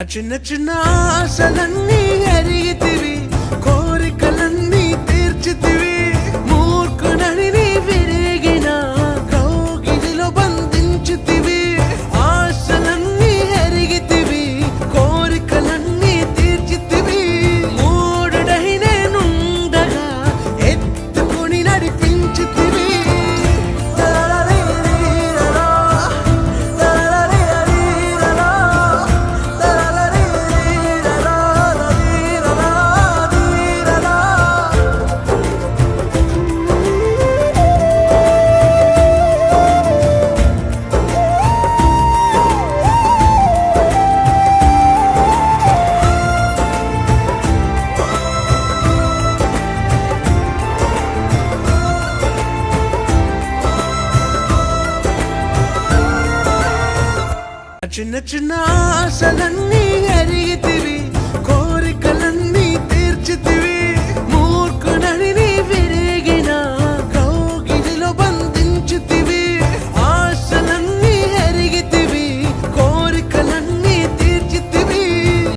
చిన్న చిన్న ఆశలన్నీ అరిగితివి, కోరికలన్నీ తీర్చితివి. మూర్ఖుడని నీ విరిగిన కౌగిలిలో బంధించితివి. ఆశలన్నీ అరిగితివి, కోరికలన్నీ తీర్చితివి. మూడుడై నేనుండగా ఎత్తుకుని నడిపించితివి. చిన్న చిన్న ఆశలన్నీ